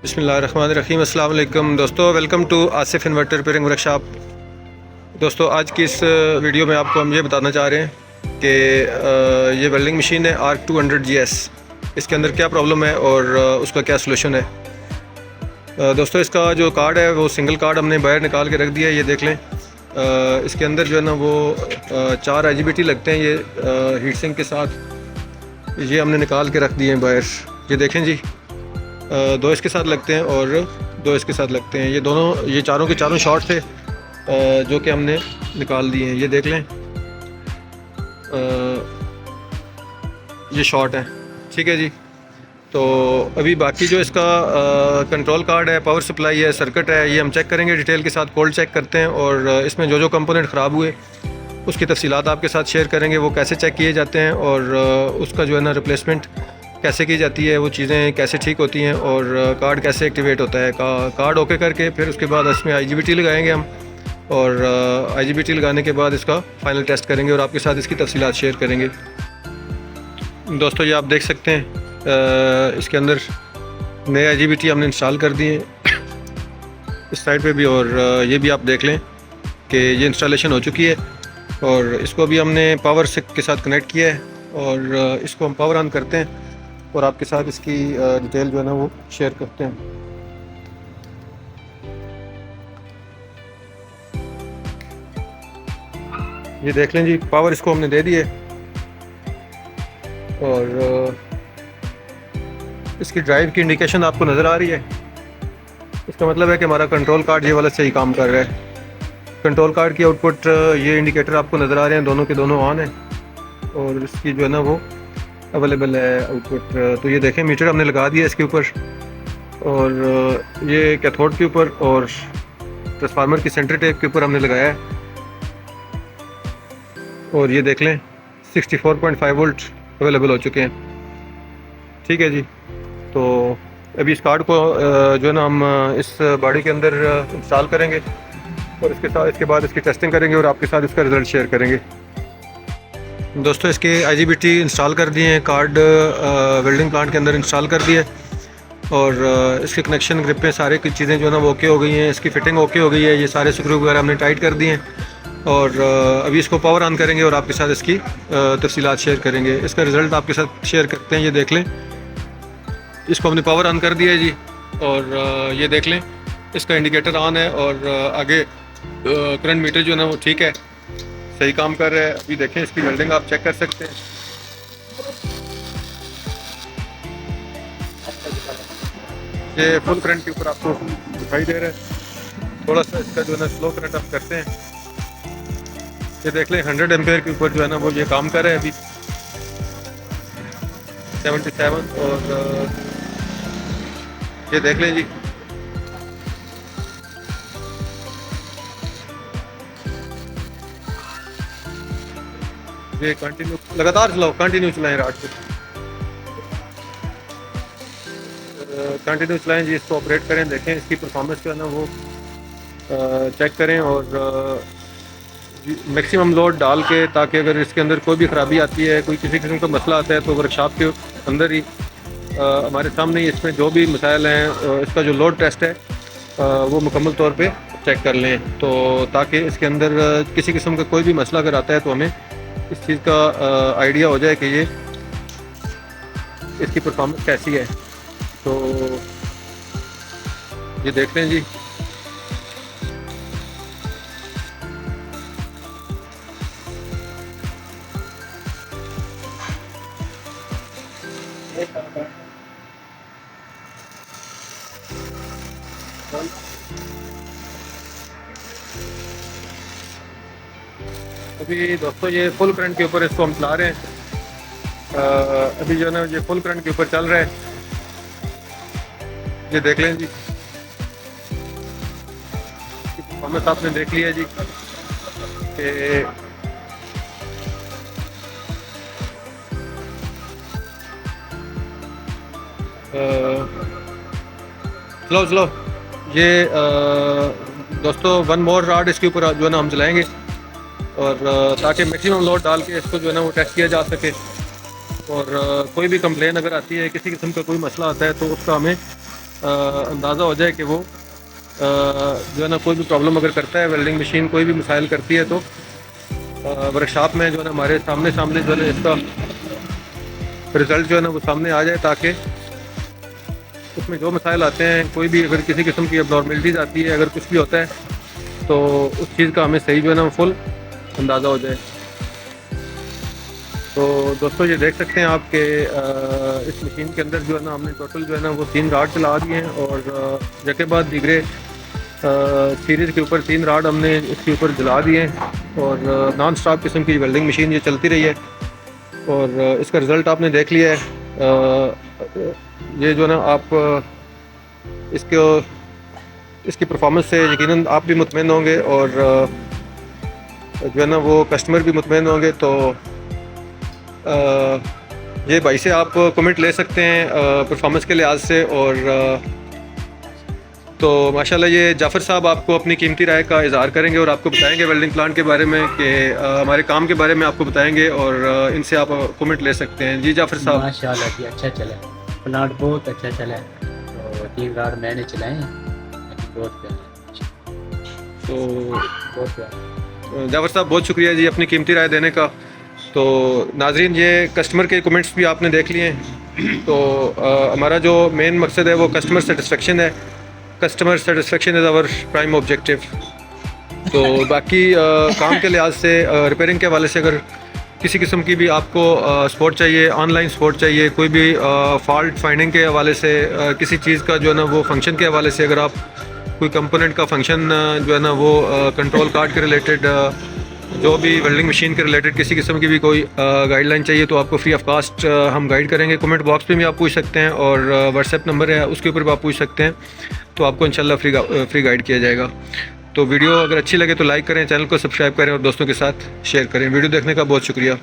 बिस्मिल्लाहिर्रहमानिर्रहीम। अस्सलाम वालेकुम दोस्तों, welcome to Asif inverter repairing workshop. दोस्तों, आज की इस वीडियो में आपको हम ये बताना चाह रहे हैं कि ये वेल्डिंग मशीन है आर्क 200 GS। इसके अंदर क्या प्रॉब्लम है और उसका क्या सलूशन है। दोस्तों, इसका जो कार्ड है वो सिंगल कार्ड हमने बाहर निकाल के रख दिया है। ये देख लें, इसके अंदर जो है ना वो 4 IGBT लगते हैं। ये हीट सिंक के साथ ये हमने निकाल के रख दिए हैं बाहर। ये देखें जी, 2 इसके साथ लगते हैं और 2 इसके साथ लगते हैं। ये दोनों, ये चारों के चारों शॉर्ट थे जो कि हमने निकाल दिए हैं। ये देख लें, ये शॉर्ट है, ठीक है जी। तो अभी बाकी जो इसका कंट्रोल कार्ड है, पावर सप्लाई है, सर्किट है, ये हम चेक करेंगे डिटेल के साथ। कोल्ड चेक करते हैं और इसमें जो जो कंपोनेंट ख़राब हुए उसकी तफसीलात आपके साथ शेयर करेंगे। वो कैसे चेक किए जाते हैं और उसका जो है ना रिप्लेसमेंट कैसे की जाती है, वो चीज़ें कैसे ठीक होती हैं और कार्ड कैसे एक्टिवेट होता है। कार्ड ओके करके फिर उसके बाद इसमें IGBT लगाएंगे हम, और IGBT लगाने के बाद इसका फ़ाइनल टेस्ट करेंगे और आपके साथ इसकी तफसीलात शेयर करेंगे। दोस्तों, ये आप देख सकते हैं, इसके अंदर नए IGBT हमने इंस्टॉल कर दिए इस साइड पे भी, और ये भी आप देख लें कि ये इंस्टॉलेशन हो चुकी है। और इसको अभी हमने पावर के साथ कनेक्ट किया है और इसको हम पावर ऑन करते हैं और आपके साथ इसकी डिटेल जो है ना वो शेयर करते हैं। ये देख लें जी, पावर इसको हमने दे दी है और इसकी ड्राइव की इंडिकेशन आपको नज़र आ रही है। इसका मतलब है कि हमारा कंट्रोल कार्ड ये वाला सही काम कर रहा है। कंट्रोल कार्ड की आउटपुट, ये इंडिकेटर आपको नज़र आ रहे हैं, दोनों के दोनों ऑन है और इसकी जो है ना वो अवेलेबल है आउटपुट। तो ये देखें, मीटर हमने लगा दिया इसके ऊपर और ये कैथोड के ऊपर और ट्रांसफार्मर की सेंटर टेप के ऊपर हमने लगाया है। और ये देख लें, 64.5 वोल्ट अवेलेबल हो चुके हैं, ठीक है जी। तो अभी इस कार्ड को जो है ना हम इस बॉडी के अंदर इंस्टॉल करेंगे और इसके बाद इसकी टेस्टिंग करेंगे और आपके साथ इसका रिज़ल्ट शेयर करेंगे। दोस्तों, इसके IGBT इंस्टॉल कर दिए हैं, कार्ड वेल्डिंग प्लांट के अंदर इंस्टॉल कर दिए और इसके कनेक्शन ग्रिप पे सारे की चीज़ें जो है ना वो ओके हो गई हैं। इसकी फिटिंग ओके हो गई है, ये सारे स्क्रू वगैरह हमने टाइट कर दिए हैं और अभी इसको पावर ऑन करेंगे और आपके साथ इसकी तफसीलात शेयर करेंगे। इसका रिज़ल्ट आपके साथ शेयर करते हैं। ये देख लें, इसको हमने पावर ऑन कर दिया है जी और ये देख लें, इसका इंडिकेटर ऑन है और आगे करंट मीटर जो है ना वो ठीक है, सही काम कर रहा है। अभी देखें, इसकी वेल्डिंग आप चेक कर सकते हैं। ये फुल करंट के ऊपर आपको दिखाई दे रहा है। थोड़ा सा इसका जो है ना स्लो करंट आप करते हैं। ये देख लें, 100 एम्पेयर के ऊपर जो है ना वो ये काम कर रहा है अभी 77। और ये देख लें जी, ये कंटिन्यू लगातार चलाओ, कंटिन्यू चलाएं, रात को कंटिन्यू चलाएं जी। इसको ऑपरेट करें, देखें इसकी परफॉर्मेंस जो है ना वो चेक करें और मैक्सिमम लोड डाल के, ताकि अगर इसके अंदर कोई भी ख़राबी आती है, कोई किसी किस्म का मसला आता है तो वर्कशॉप के अंदर ही हमारे सामने ही इसमें जो भी मसाइल हैं, इसका जो लोड टेस्ट है वो मुकम्मल तौर पे चेक कर लें, तो ताकि इसके अंदर किसी किस्म का कोई भी मसला अगर आता है तो हमें इस चीज़ का आइडिया हो जाए कि ये इसकी परफॉर्मेंस कैसी है। तो ये देख लें जी, अभी दोस्तों ये फुल करंट के ऊपर इसको हम चला रहे हैं। अभी जो है ना ये फुल करंट के ऊपर चल रहा है। ये देख लें जी, परफॉर्मेंस आपने देख लिया जी कि स्लो ये दोस्तों 1 मोर रॉड इसके ऊपर जो है ना हम चलाएंगे और ताकि मैक्सिमम लोड डाल के इसको जो है ना वो टेस्ट किया जा सके। और कोई भी कंप्लेन अगर आती है, किसी किस्म का कोई मसला आता है तो उसका हमें अंदाज़ा हो जाए कि वो जो है ना कोई भी प्रॉब्लम अगर करता है, वेल्डिंग मशीन कोई भी मिसाइल करती है, तो वर्कशॉप में जो है ना हमारे सामने सामने जो है ना इसका रिज़ल्ट जो है ना वो सामने आ जाए, ताकि उसमें जो मसाइल आते हैं, कोई भी अगर किसी किस्म की अबनॉर्मलिटीज़ आती है, अगर कुछ भी होता है, तो उस चीज़ का हमें सही जो है ना फुल अंदाज़ा हो जाए। तो दोस्तों ये देख सकते हैं आप कि इस मशीन के अंदर जो है ना हमने टोटल जो है ना वो 3 राड चला दिए हैं, और जके बाद दीगरे सीरीज़ के ऊपर 3 राड हमने इसके ऊपर जला दिए हैं, और नॉन स्टॉप किस्म की वेल्डिंग मशीन ये चलती रही है, और इसका रिज़ल्ट आपने देख लिया है। ये जो है ना आप इसको इसकी परफॉर्मेंस से यकीनन आप भी मुतमईन होंगे, और जो है ना वो कस्टमर भी मुतमईन होंगे। तो ये भाई से आप कमेंट ले सकते हैं परफॉर्मेंस के लिहाज से, और तो माशाल्लाह ये जाफ़र साहब आपको अपनी कीमती राय का इज़हार करेंगे और आपको बताएंगे वेल्डिंग प्लांट के बारे में, कि हमारे काम के बारे में आपको बताएंगे, और इनसे आप कमेंट ले सकते हैं। जी जाफ़र साहब। माशाल्लाह जी, अच्छा चला, प्लांट बहुत अच्छा चला, तो 3 राड मैंने चलाए हैं, बहुत प्यारा, तो बहुत प्यारा। जाफ़र साहब बहुत शुक्रिया जी अपनी कीमती राय देने का। तो नाजरीन ये कस्टमर के कमेंट्स भी आपने देख लिए हैं। तो हमारा जो मेन मकसद है वो कस्टमर सेटिस्फेक्शन है। Customer satisfaction is our prime objective. तो बाकी काम के लिहाज से रिपेयरिंग के हवाले से अगर किसी किस्म की भी आपको सपोर्ट चाहिए, ऑनलाइन सपोर्ट चाहिए, कोई भी फॉल्ट फाइंडिंग के हवाले से, किसी चीज़ का जो है ना वो फंक्शन के हवाले से, अगर आप कोई कंपोनेंट का फंक्शन जो है ना वो कंट्रोल कार्ड के रिलेटेड, जो भी वेल्डिंग मशीन के रिलेटेड किसी किस्म की भी कोई गाइडलाइन चाहिए, तो आपको फ्री ऑफ कास्ट हम गाइड करेंगे। कमेंट बॉक्स पे भी आप पूछ सकते हैं, और व्हाट्सएप नंबर है उसके ऊपर भी आप पूछ सकते हैं, तो आपको इंशाल्लाह फ्री गाइड किया जाएगा। तो वीडियो अगर अच्छी लगे तो लाइक करें, चैनल को सब्सक्राइब करें और दोस्तों के साथ शेयर करें। वीडियो देखने का बहुत शुक्रिया।